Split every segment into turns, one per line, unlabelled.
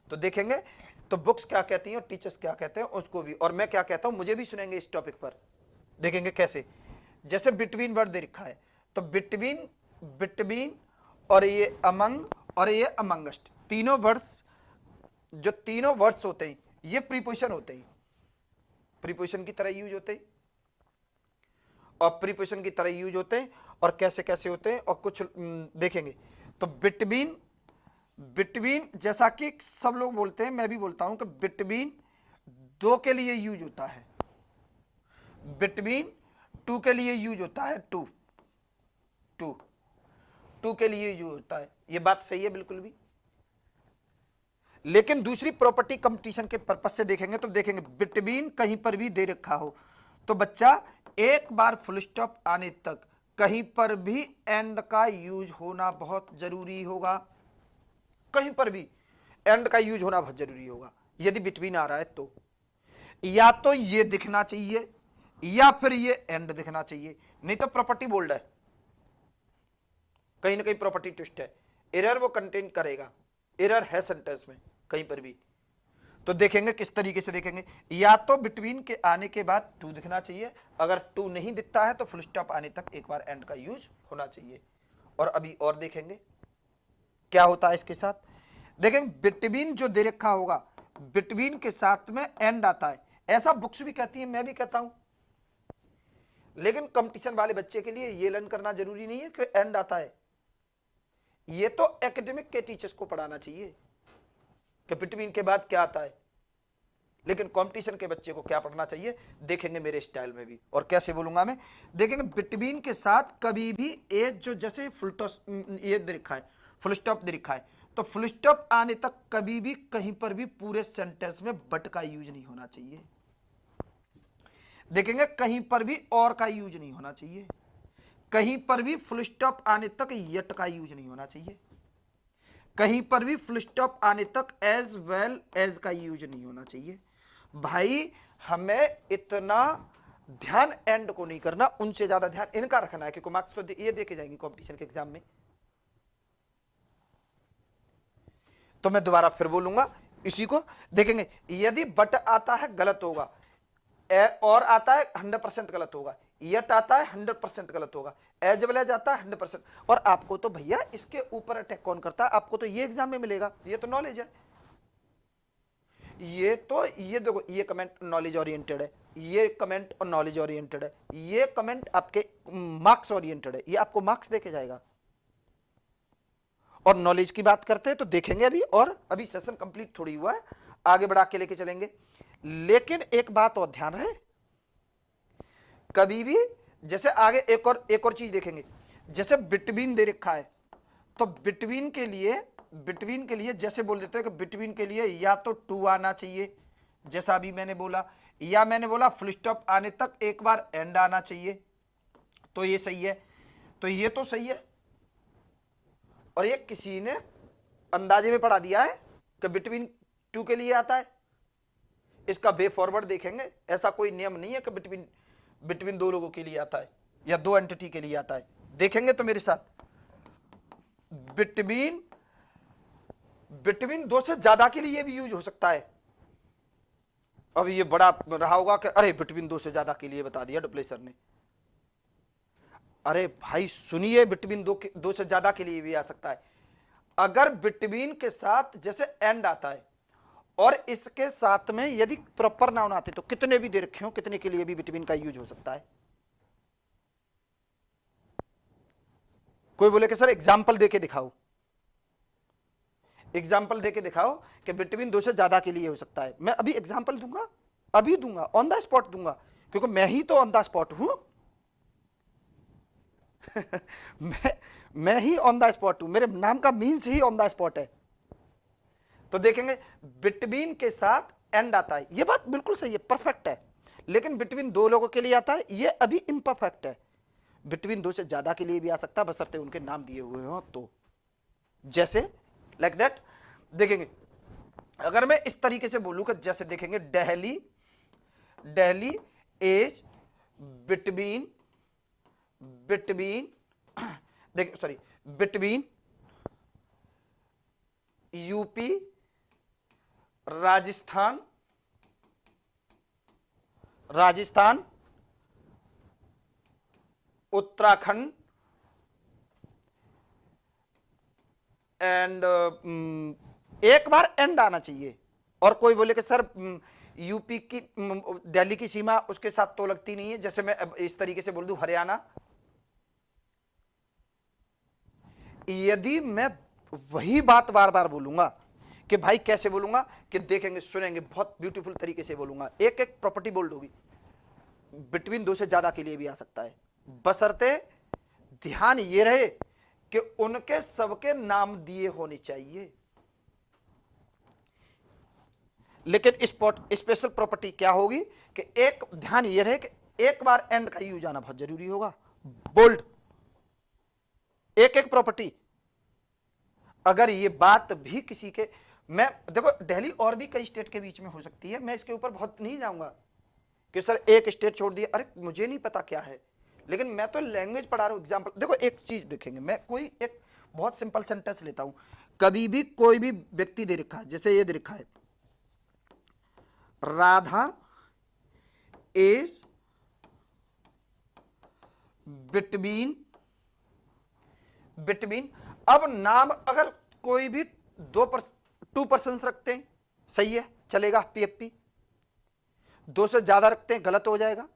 तो देखेंगे तो बुक्स क्या कहती हैं और टीचर्स क्या कहते हैं उसको भी, और मैं क्या कहता हूं मुझे भी सुनेंगे इस टॉपिक पर। देखेंगे कैसे, जैसे बिटवीन वर्ड दे रखा है, तो बिटवीन, बिटवीन और ये अमंग और ये अमंगस्ट, तीनों वर्ड्स, जो तीनों वर्ड्स होते हैं ये प्रीपोजिशन होते हैं, प्रीपोजिशन की तरह यूज होते हैं और प्रीपोजिशन की तरह यूज होते हैं। और कैसे कैसे होते हैं और कुछ देखेंगे। तो बिटवीन, बिटवीन जैसा कि सब लोग बोलते हैं, मैं भी बोलता हूं कि बिटवीन दो के लिए यूज होता है, बिटवीन टू के लिए यूज होता है, टू टू टू के लिए यूज होता है। ये बात सही है बिल्कुल भी। लेकिन दूसरी प्रॉपर्टी कंपटीशन के पर्पज से देखेंगे तो देखेंगे बिटवीन कहीं पर भी दे रखा हो तो बच्चा एक बार फुल स्टॉप आने तक कहीं पर भी एंड का यूज होना बहुत जरूरी होगा, कहीं पर भी एंड का यूज होना बहुत जरूरी होगा। यदि बिटवीन आ रहा है तो या तो ये दिखना चाहिए या फिर ये एंड दिखना चाहिए, नहीं तो प्रॉपर्टी बोल्ड है, कहीं ना कहीं प्रॉपर्टी ट्विस्ट है, एरर वो कंटेन करेगा, एरर है सेंटेंस में कहीं पर भी। तो देखेंगे किस तरीके से देखेंगे, या तो बिटवीन के आने के बाद टू दिखना चाहिए, अगर टू नहीं दिखता है तो फुल स्टॉप आने तक एक बार एंड का यूज होना चाहिए। और अभी और देखेंगे क्या होता है इसके साथ। देखेंगे बिटवीन जो दे रखा होगा, बिटवीन के साथ में एंड आता है, ऐसा बुक्स भी कहती है, मैं भी कहता हूं। लेकिन कंपटीशन वाले बच्चे के लिए ये लर्न करना जरूरी नहीं है कि एंड आता है, ये तो एकेडमिक के टीचर्स को पढ़ाना चाहिए कि बिटवीन के बाद क्या आता है, लेकिन कंपटीशन के बच्चे को क्या पढ़ना चाहिए देखेंगे मेरे स्टाइल में भी। और कैसे बोलूंगा मैं, देखेंगे बिटवीन के साथ कभी भी एज जो जैसे फुल ये दिखा है, फुल स्टॉप दिखा है, तो फुल स्टॉप आने तक कभी भी कहीं पर भी पूरे सेंटेंस में बट का यूज नहीं होना चाहिए। देखेंगे कहीं पर भी और का यूज नहीं होना चाहिए, कहीं पर भी फुल स्टॉप आने तक यट का यूज नहीं होना चाहिए, कहीं पर भी फुल स्टॉप आने तक एज वेल एज का यूज नहीं होना चाहिए। भाई हमें इतना ध्यान एंड को नहीं करना, उनसे ज्यादा ध्यान इनका रखना है, क्योंकि मार्क्स तो ये देके जाएंगे कंपटीशन के एग्जाम में। तो मैं दोबारा फिर बोलूंगा इसी को, देखेंगे यदि बट आता है गलत होगा, और आता है 100% गलत होगा, यट आता है 100% गलत होगा, एज वेल एज आता है 100%। और आपको तो भैया इसके ऊपर अटैक कौन करता है, आपको तो ये एग्जाम में मिलेगा, ये तो नॉलेज है, ये तो ये देखो ये कमेंट नॉलेज ओरिएंटेड है, ये कमेंट और नॉलेज ओरिएंटेड है, ये कमेंट आपके मार्क्स ओरिएंटेड है, ये आपको मार्क्स देके जाएगा। और नॉलेज की बात करते हैं तो देखेंगे अभी, और अभी सेशन कंप्लीट थोड़ी हुआ है, आगे बढ़ा के लेके चलेंगे। लेकिन एक बात और ध्यान रहे, कभी भी जैसे आगे एक और चीज देखेंगे, जैसे बिटवीन दे रखा है तो बिटवीन के लिए जैसे बोल देते हैं कि बिटवीन के लिए या तो टू आना चाहिए जैसा अभी मैंने बोला, या मैंने बोला फुल स्टॉप आने तक एक बार एंड आना चाहिए, तो ये सही है, तो ये तो सही है। और ये किसी ने अंदाजे में पढ़ा दिया है कि बिटवीन टू के लिए आता है, इसका वे फॉरवर्ड देखेंगे, ऐसा कोई नियम नहीं है कि बिटवीन दो लोगों के लिए आता है या दो एंटिटी के लिए आता है। देखेंगे तो मेरे साथ, बिटवीन दो से ज्यादा के लिए भी यूज हो सकता है। अब ये बड़ा रहा होगा कि अरे बिटवीन दो से ज्यादा के लिए बता दिया डुप्लेसर ने, अरे भाई सुनिए, बिटवीन दो से ज्यादा के लिए भी आ सकता है। अगर बिटवीन के साथ जैसे एंड आता है और इसके साथ में यदि प्रॉपर नाउन आते तो कितने भी दे रखे हो, कितने के लिए भी बिटवीन का यूज हो सकता है। कोई बोले कि सर एग्जाम्पल देके दिखाओ, एग्जाम्पल देके दिखाओ कि बिटवीन दो से ज्यादा के लिए हो सकता है। मैं अभी एग्जाम्पल दूंगा, अभी दूंगा, ऑन द स्पॉट दूंगा, क्योंकि मैं ही तो ऑन द स्पॉट हूं मैं ही ऑन द स्पॉट हूं, मेरे नाम का means he on the spot है। तो देखेंगे बिटवीन के साथ एंड आता है, ये बात बिल्कुल सही है, परफेक्ट है, लेकिन बिटवीन दो लोगों के लिए आता है, ये अभी इम्परफेक्ट है। बिटवीन दो से ज्यादा के लिए भी आ सकता है, बशर्ते उनके नाम दिए हुए हो तो, जैसे लाइक दैट। देखेंगे अगर मैं इस तरीके से बोलूं कि जैसे देखेंगे Delhi is between between UP Rajasthan, Rajasthan, Uttarakhand and एक बार एंड आना चाहिए। और कोई बोले कि सर यूपी की दिल्ली की सीमा उसके साथ तो लगती नहीं है, जैसे मैं अब इस तरीके से बोल दूं हरियाणा, यदि मैं वही बात बार बार बोलूंगा कि भाई कैसे बोलूंगा कि देखेंगे सुनेंगे बहुत ब्यूटीफुल तरीके से बोलूंगा, एक एक प्रॉपर्टी बोल्ड होगी, बिटवीन दो से ज्यादा के लिए भी आ सकता है, बशर्ते ध्यान ये रहे कि उनके सबके नाम दिए होने चाहिए। लेकिन स्पेशल प्रॉपर्टी क्या होगी कि एक ध्यान ये रहे कि एक बार एंड का यूज आना बहुत जरूरी होगा, बोल्ड, एक एक प्रॉपर्टी। अगर ये बात भी किसी के, मैं देखो दिल्ली और भी कई स्टेट के बीच में हो सकती है, मैं इसके ऊपर बहुत नहीं जाऊंगा कि सर एक स्टेट छोड़ दिया, अरे मुझे नहीं पता क्या है, लेकिन मैं तो लैंग्वेज पढ़ा रहा हूं। एग्जांपल देखो, एक चीज देखेंगे, मैं कोई एक बहुत सिंपल सेंटेंस लेता हूं, कभी भी कोई भी व्यक्ति दे रखा है, जैसे ये दे रखा है, राधा इज बिटवीन, बिटवीन, अब नाम अगर कोई भी टू पर्सन रखते हैं सही है चलेगा, पीएफपी, दो से ज्यादा रखते हैं गलत हो जाएगा,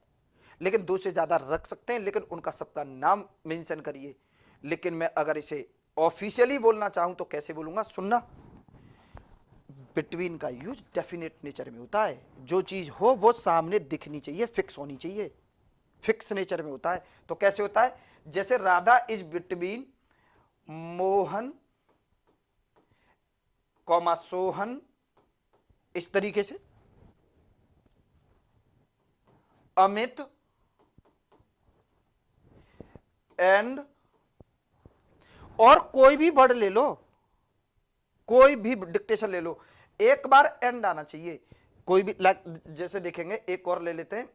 लेकिन दो से ज्यादा रख सकते हैं, लेकिन उनका सबका नाम मेंशन करिए। लेकिन मैं अगर इसे ऑफिशियली बोलना चाहूं तो कैसे बोलूंगा, सुनना, बिटवीन का यूज डेफिनेट नेचर में होता है, जो चीज हो वो सामने दिखनी चाहिए, फिक्स होनी चाहिए, फिक्स नेचर में होता है। तो कैसे होता है, जैसे Radha is between Mohan comma Sohan, इस तरीके से, अमित एंड, और कोई भी वर्ड ले लो, कोई भी डिक्टेशन ले लो, एक बार एंड आना चाहिए, कोई भी, लाइक जैसे देखेंगे एक और ले लेते हैं,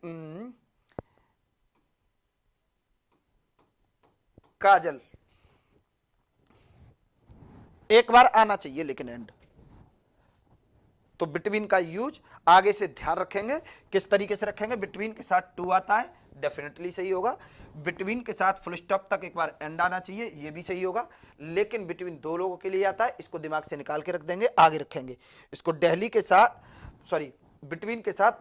काजल, एक बार आना चाहिए लेकिन एंड। तो बिटवीन का यूज आगे से ध्यान रखेंगे, किस तरीके से रखेंगे, बिटवीन के साथ टू आता है डेफिनेटली सही होगा, बिटवीन के साथ फुल स्टॉप तक एक बार एंड आना चाहिए, ये भी सही होगा, लेकिन बिटवीन दो लोगों के लिए आता है, इसको दिमाग से निकाल के रख देंगे, आगे रखेंगे इसको, दिल्ली के साथ, सॉरी, बिटवीन के साथ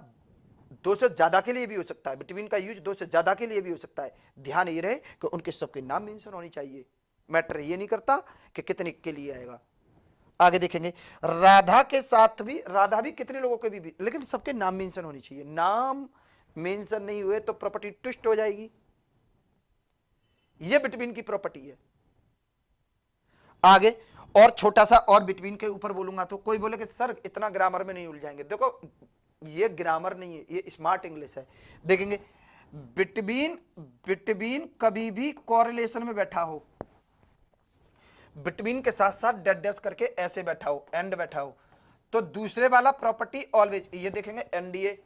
दो से ज्यादा के लिए भी हो सकता है, बिटवीन का यूज दो से ज्यादा के लिए भी हो सकता है, ध्यान ये रहे कि उनके सबके नाम मेंशन होनी चाहिए, मैटर ये नहीं करता कि कितने के लिए आएगा। आगे देखेंगे, राधा के साथ भी, राधा भी कितने लोगों के भी, लेकिन सबके नाम मेंशन होनी चाहिए, नाम मेंशन नहीं हुए तो प्रॉपर्टी ट्विस्ट हो जाएगी, ये बिटवीन की प्रॉपर्टी है। आगे और छोटा सा और बिटवीन के ऊपर बोलूंगा तो कोई बोले कि सर इतना ग्रामर में नहीं उलझाएंगे, देखो ये ग्रामर नहीं है, ये स्मार्ट इंग्लिश है। देखेंगे बिटवीन, बिटवीन कभी भी कोरिलेशन में बैठा हो, बिटवीन के साथ साथ डेड डैश करके ऐसे बैठा हो, एंड बैठा हो, तो दूसरे वाला प्रॉपर्टी ऑलवेज, ये देखेंगे एनडीए,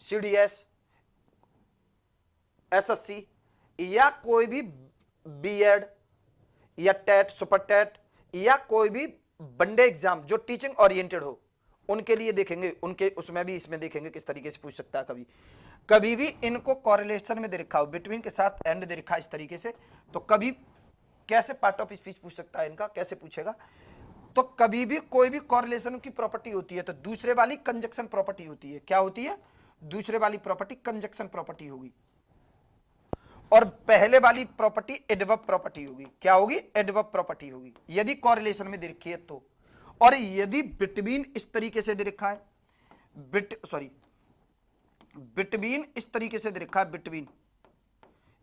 सीडीएस, एसएससी, या कोई भी बीएड या टेट, सुपर टेट, या कोई भी वनडे एग्जाम जो टीचिंग ओरिएंटेड हो, उनके लिए देखेंगे, उनके उसमें भी इसमें देखेंगे किस तरीके से पूछ सकता है। कभी कभी भी इनको कोरिलेशन में दे रखा हो, बिटवीन के साथ एंड दे रखा है इस तरीके से, तो कभी कैसे पार्ट ऑफ स्पीच पूछ सकता है इनका, कैसे पूछेगा, तो कभी भी कोई भी कोरिलेशन की प्रॉपर्टी होती है तो दूसरे वाली कंजक्शन प्रॉपर्टी होती है, क्या होती है, दूसरे वाली प्रॉपर्टी कंजक्शन प्रॉपर्टी होगी, और पहले वाली प्रॉपर्टी एडवर्ब प्रॉपर्टी होगी, क्या होगी, एडवर्ब प्रॉपर्टी होगी, यदि कोरिलेशन में दे रखी है तो। और यदि बिटवीन इस तरीके से दे रखा है, बिटवीन इस तरीके से दे रखा है, बिटवीन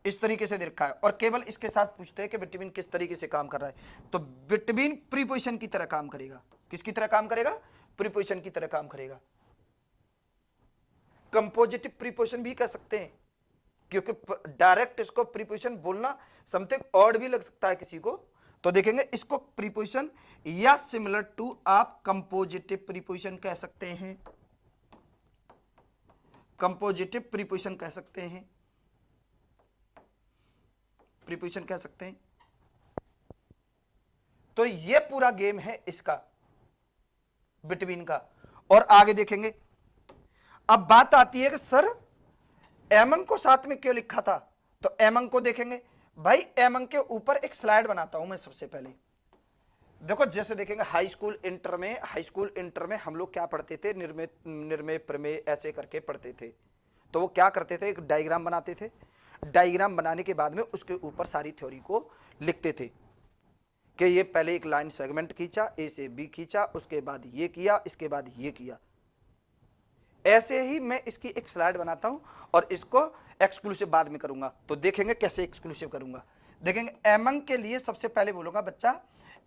इस तरीके से दे रखा है, और केवल इसके साथ पूछते हैं कि बिटवीन किस तरीके से काम कर रहा है, तो बिटवीन प्रीपोजिशन की तरह काम करेगा, किसकी तरह काम करेगा, प्रीपोजिशन की तरह काम करेगा, कंपोजिटिव प्रीपोजिशन भी कह सकते हैं, क्योंकि डायरेक्ट इसको प्रीपोजिशन बोलना समथिंग ऑड भी लग सकता है किसी को, तो देखेंगे इसको प्रीपोजिशन या सिमिलर टू आप कंपोजिटिव प्रीपोजिशन कह सकते हैं, कंपोजिटिव प्रीपोजिशन कह सकते हैं, प्रीपोजिशन कह सकते हैं। तो ये पूरा गेम है इसका, बिटवीन का। और आगे देखेंगे, अब बात आती है कि सर एमंग को साथ में क्यों लिखा था, तो एमंग को देखेंगे भाई, एमंग के ऊपर एक स्लाइड बनाता हूं मैं सबसे पहले। देखो जैसे देखेंगे हाई स्कूल इंटर में हम लोग क्या पढ़ते थे, निर्मेय प्रमेय ऐसे करके पढ़ते थे। तो वो क्या करते थे, एक डायग्राम बनाते थे, डायग्राम बनाने के बाद में उसके ऊपर सारी थ्योरी को लिखते थे कि ये पहले एक लाइन सेगमेंट खींचा, ए से बी खींचा, उसके बाद ये किया, इसके बाद ये किया। ऐसे ही मैं इसकी एक स्लाइड बनाता हूं और इसको एक्सक्लूसिव बाद में करूंगा। तो देखेंगे कैसे एक्सक्लूसिव करूंगा। देखेंगे एमंग के लिए सबसे पहले बोलूंगा बच्चा,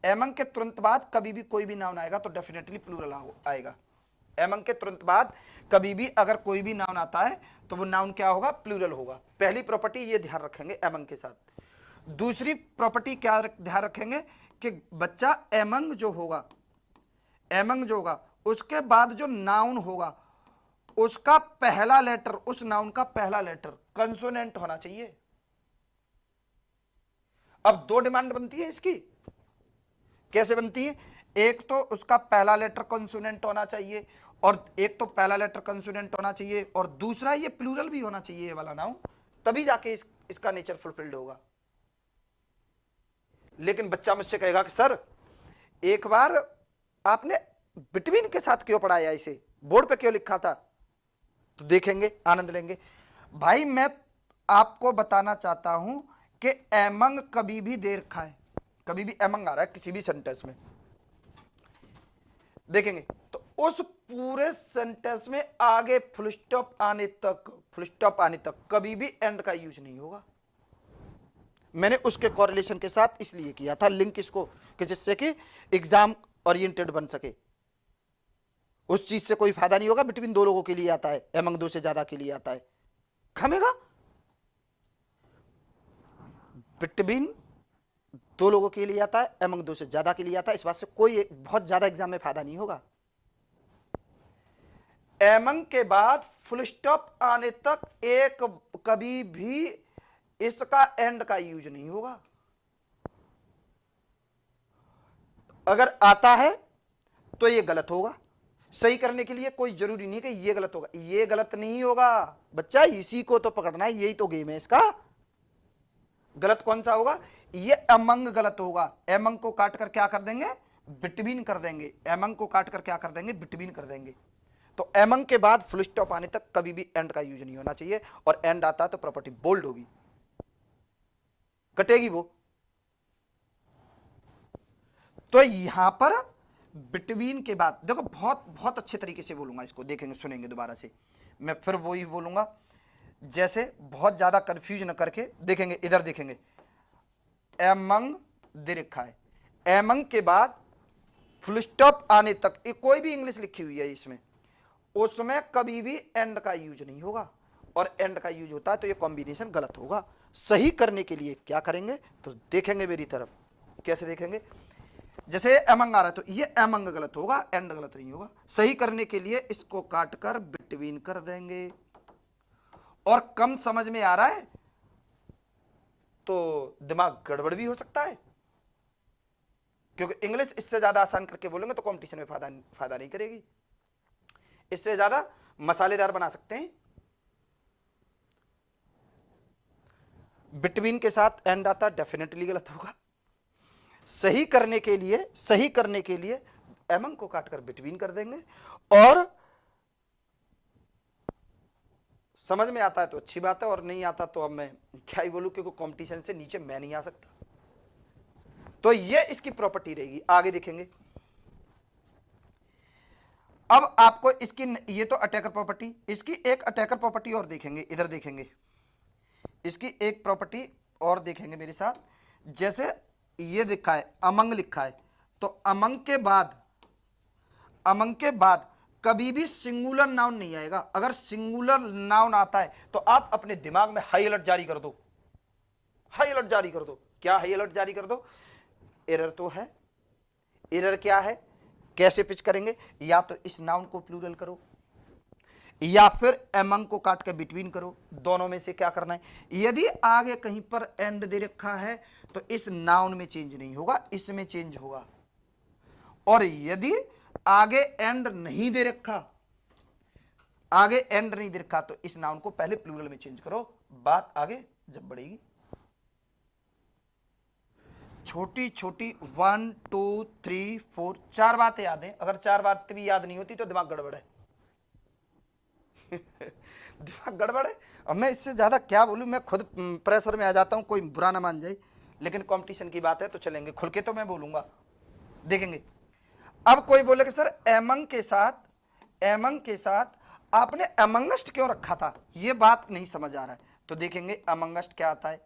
एमंग के तुरंत बाद कभी भी कोई भी नाउन आएगा तो डेफिनेटली प्लूरल आएगा। एमंग के तुरंत बाद कभी भी अगर कोई भी नाउन आता है तो वो नाउन क्या होगा, प्लूरल होगा। पहली प्रॉपर्टी ये ध्यान रखेंगे एमंग के साथ। दूसरी प्रॉपर्टी क्या ध्यान रखेंगे कि बच्चा एमंग जो होगा, उसके बाद जो नाउन होगा उसका पहला लेटर, उस नाउन का पहला लेटर कंसोनेंट होना चाहिए। अब दो डिमांड बनती है इसकी, कैसे बनती है, एक तो उसका पहला लेटर कंसोनेंट होना चाहिए, और एक तो पहला लेटर कंसोनेंट होना चाहिए, और दूसरा ये प्लूरल भी होना चाहिए ये वाला नाउन, तभी जाके इसका नेचर फुलफिल्ड होगा। लेकिन बच्चा मुझसे कहेगा कि सर एक बार आपने बिटवीन के साथ क्यों पढ़ाया, इसे बोर्ड पे क्यों लिखा था। तो देखेंगे, आनंद लेंगे। भाई मैं आपको बताना चाहता हूं कि एमंग कभी भी दे रखा है, कभी भी एमंग आ रहा है किसी भी सेंटेंस में, देखेंगे तो उस पूरे सेंटेंस में आगे फुल स्टॉप आने तक कभी भी एंड का यूज नहीं होगा। मैंने उसके कोरिलेशन के साथ इसलिए किया था लिंक इसको, कि जिससे कि एग्जाम ओरिएंटेड बन सके। उस चीज से कोई फायदा नहीं होगा बिटवीन दो लोगों के लिए आता है, एमंग दो से ज्यादा के लिए आता है, खमेगा। बिटवीन दो लोगों के लिए आता है, एमंग दो से ज्यादा के लिए आता है, इस बात से कोई बहुत ज्यादा एग्जाम में फायदा नहीं होगा। एमंग के बाद फुल स्टॉप आने तक एक कभी भी इसका एंड का यूज नहीं होगा। अगर आता है तो ये गलत होगा। सही करने के लिए कोई जरूरी नहीं कि ये गलत होगा, ये गलत नहीं होगा बच्चा, इसी को तो पकड़ना है, यही तो गेम है इसका। गलत कौन सा होगा, ये अमंग गलत होगा। एमंग को काट कर क्या कर देंगे, बिटवीन कर देंगे। एमंग को काट कर क्या कर देंगे, बिटवीन कर देंगे। तो एमंग के बाद फुल स्टॉप आने तक कभी भी एंड का यूज नहीं होना चाहिए, और एंड आता है तो प्रॉपर्टी बोल्ड होगी, कटेगी वो। तो यहां पर बिटवीन के बाद देखो, बहुत बहुत अच्छे तरीके से बोलूंगा इसको, देखेंगे सुनेंगे दोबारा से, मैं फिर वही बोलूंगा, जैसे बहुत ज्यादा कंफ्यूज न करके देखेंगे। इधर देखेंगे एमंग दे रखा है, एमंग के बाद फुल स्टॉप आने तक कोई भी इंग्लिश लिखी हुई है इसमें, उसमें कभी भी एंड का यूज नहीं होगा, और एंड का यूज होता है तो ये कॉम्बिनेशन गलत होगा। सही करने के लिए क्या करेंगे, तो देखेंगे मेरी तरफ, कैसे देखेंगे। जैसे एमंग आ रहा है तो ये एमंग गलत होगा, एंड गलत नहीं होगा। सही करने के लिए इसको काट कर बिटवीन कर देंगे। और कम समझ में आ रहा है तो दिमाग गड़बड़ भी हो सकता है, क्योंकि इंग्लिश इससे ज्यादा आसान करके बोलेंगे तो कंपटीशन में फायदा नहीं करेगी। इससे ज्यादा मसालेदार बना सकते हैं। बिटवीन के साथ एंड आता डेफिनेटली गलत होगा। सही करने के लिए एमंग को काटकर बिटवीन कर देंगे, और समझ में आता है तो अच्छी बात है, और नहीं आता तो अब मैं क्या ही बोलूं, क्योंकि कंपटीशन से नीचे मैं नहीं आ सकता। तो ये इसकी प्रॉपर्टी रहेगी। आगे देखेंगे, अब आपको इसकी, ये तो अटैकर प्रॉपर्टी, इसकी एक अटैकर प्रॉपर्टी और देखेंगे। इधर देखेंगे इसकी एक प्रॉपर्टी और देखेंगे मेरे साथ। जैसे ये लिखा है अमंग लिखा है, तो अमंग के बाद कभी भी सिंगुलर नाउन नहीं आएगा। अगर सिंगुलर नाउन आता है तो आप अपने दिमाग में हाई अलर्ट जारी कर दो, हाई अलर्ट जारी कर दो। क्या हाई अलर्ट जारी कर दो, एरर तो है। एरर क्या है, कैसे पिच करेंगे, या तो इस नाउन को प्लूरल करो, या फिर एमंग को काट के बिटवीन करो, दोनों में से क्या करना है। यदि आगे कहीं पर एंड दे रखा है तो इस नाउन में चेंज नहीं होगा, इसमें चेंज होगा। और यदि आगे एंड नहीं दे रखा, आगे एंड नहीं दे रखा, तो इस नाउन को पहले प्लूरल में चेंज करो, बात आगे जब बढ़ेगी। छोटी छोटी 1 2 3 4 4 बातें याद है। अगर 4 बातें भी याद नहीं होती तो दिमाग गड़बड़ है। दिमाग गड़बड़ है। अब मैं इससे ज्यादा क्या बोलूं, मैं खुद प्रेशर में आ जाता हूं, कोई बुरा ना मान जाए, लेकिन कंपटीशन की बात है तो चलेंगे, खुल के तो मैं बोलूंगा। देखेंगे अब कोई बोले कि सर एमंग के साथ आपने अमंगस्ट क्यों रखा था, ये बात नहीं समझ आ रहा है। तो देखेंगे अमंगस्ट क्या आता है,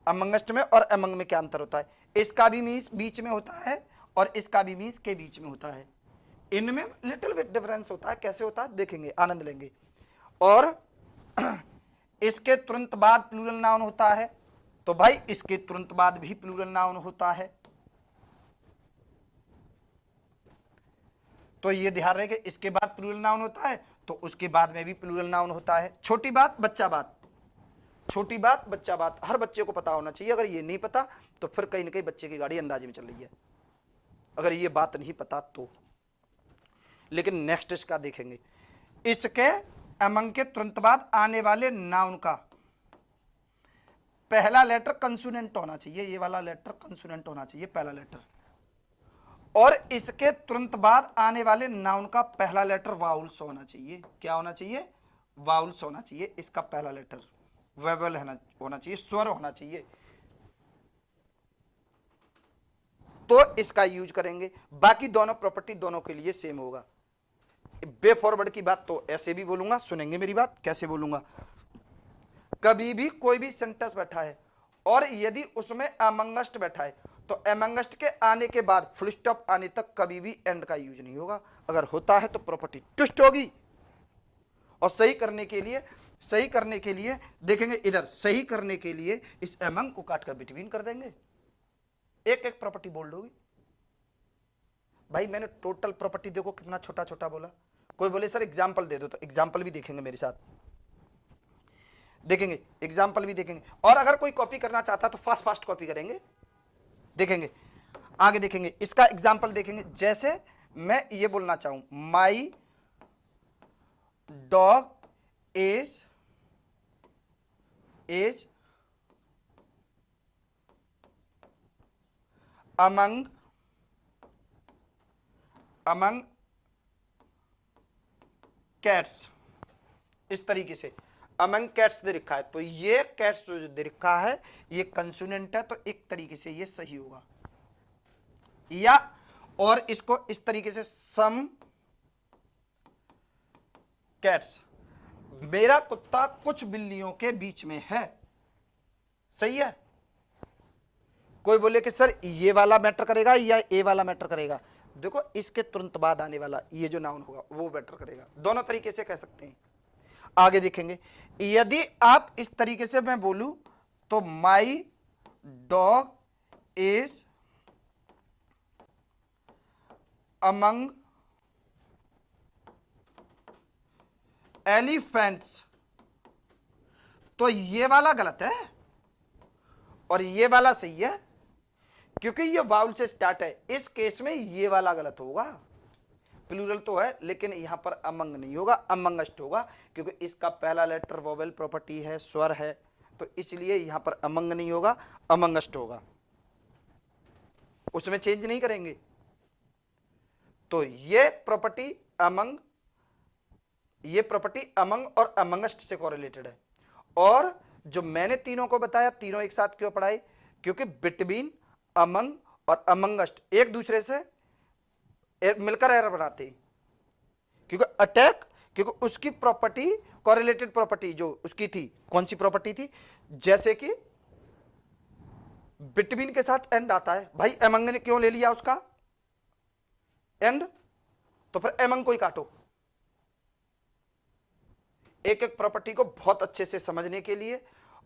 अमंगस्ट में और अमंग में क्या अंतर होता है। इसका भी मीन्स बीच में होता है और इसका भी मीन्स के बीच में होता है, इनमें लिटिल बिट डिफरेंस होता है। कैसे होता है देखेंगे, आनंद लेंगे। और इसके तुरंत बाद प्लूरल नाउन होता है, तो भाई इसके तुरंत बाद भी प्लूरल नाउन होता है। तो ये ध्यान रहे कि इसके बाद प्लूरल नाउन होता है तो उसके बाद में भी प्लूरल नाउन होता है। छोटी बात बच्चा बात, छोटी बात बच्चा बात, हर बच्चे को पता होना चाहिए। अगर ये नहीं पता तो फिर कहीं ना कहीं बच्चे की गाड़ी अंदाजे में चल रही है, अगर ये बात नहीं पता तो। लेकिन नेक्स्ट इसका देखेंगे, इसके अमंग के तुरंत बाद आने वाले नाउन का पहला लेटर कंसोनेंट होना चाहिए, ये वाला लेटर कंसोनेंट होना चाहिए, पहला लेटर। और इसके तुरंत बाद आने वाले नाउन का पहला लेटर वाउल्स होना चाहिए। क्या होना चाहिए, वाउल्स होना चाहिए। इसका पहला लेटर वेवल होना चाहिए, स्वर होना चाहिए, तो इसका यूज करेंगे। बाकी दोनों प्रॉपर्टी दोनों के लिए सेम होगा। बे फॉरवर्ड की बात तो ऐसे भी बोलूंगा, सुनेंगे मेरी बात, कैसे बोलूंगा। कभी भी कोई भी सेंटेंस बैठा है और यदि उसमें अमंगस्ट बैठा है तो अमंगस्ट के आने के बाद फुल स्टॉप आने तक कभी भी एंड का यूज नहीं होगा। अगर होता है तो प्रॉपर्टी ट्विस्ट होगी। और सही करने के लिए देखेंगे, इधर सही करने के लिए इस अमंग को काटकर बिटवीन कर देंगे, एक एक प्रॉपर्टी बोल्ड होगी। भाई मैंने टोटल प्रॉपर्टी देखो कितना छोटा छोटा बोला। कोई बोले सर एग्जाम्पल दे दो, तो एग्जाम्पल भी देखेंगे मेरे साथ, देखेंगे एग्जाम्पल भी देखेंगे। और अगर कोई कॉपी करना चाहता तो फास्ट फास्ट कॉपी करेंगे। देखेंगे आगे, देखेंगे इसका एग्जाम्पल देखेंगे। जैसे मैं ये बोलना चाहूं, my dog is among cats, इस तरीके से among cats दे रखा है, तो ये cats जो दे रखा है ये कंसोनेंट है, तो एक तरीके से ये सही होगा। या और इसको इस तरीके से some cats, मेरा कुत्ता कुछ बिल्लियों के बीच में है, सही है। कोई बोले कि सर ये वाला मैटर करेगा या ए वाला मैटर करेगा, देखो इसके तुरंत बाद आने वाला ये जो नाउन होगा वो मैटर करेगा, दोनों तरीके से कह सकते हैं। आगे देखेंगे, यदि आप इस तरीके से मैं बोलूं तो my dog is among elephants, तो ये वाला गलत है और ये वाला सही है, क्योंकि ये वाउल से स्टार्ट है। इस केस में ये वाला गलत होगा, प्लूरल तो है लेकिन यहां पर अमंग नहीं होगा, अमंगस्ट होगा, क्योंकि इसका पहला लेटर वोवेल प्रॉपर्टी है, स्वर है, तो इसलिए यहां पर अमंग नहीं होगा, अमंगस्ट होगा, उसमें चेंज नहीं करेंगे। तो ये प्रॉपर्टी अमंग और अमंगस्ट से कोरिलेटेड है। और जो मैंने तीनों को बताया, तीनों एक साथ क्यों पढ़ाए, क्योंकि बिटवीन, अमंग और अमंगस्ट एक दूसरे से मिलकर एरर बनाते हैं। क्योंकि अटैक, क्योंकि उसकी प्रॉपर्टी कोरिलेटेड प्रॉपर्टी जो उसकी थी, कौन सी प्रॉपर्टी थी, जैसे कि बिटवीन के साथ एंड आता है, भाई अमंग ने क्यों ले लिया उसका एंड, तो फिर अमंग को ही काटो। एक एक प्रॉपर्टी को बहुत अच्छे से समझने के लिए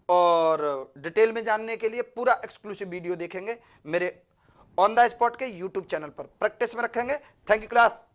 और डिटेल में जानने के लिए पूरा एक्सक्लूसिव वीडियो देखेंगे मेरे ऑन द स्पॉट के यूट्यूब चैनल पर, प्रैक्टिस में रखेंगे। Thank you class.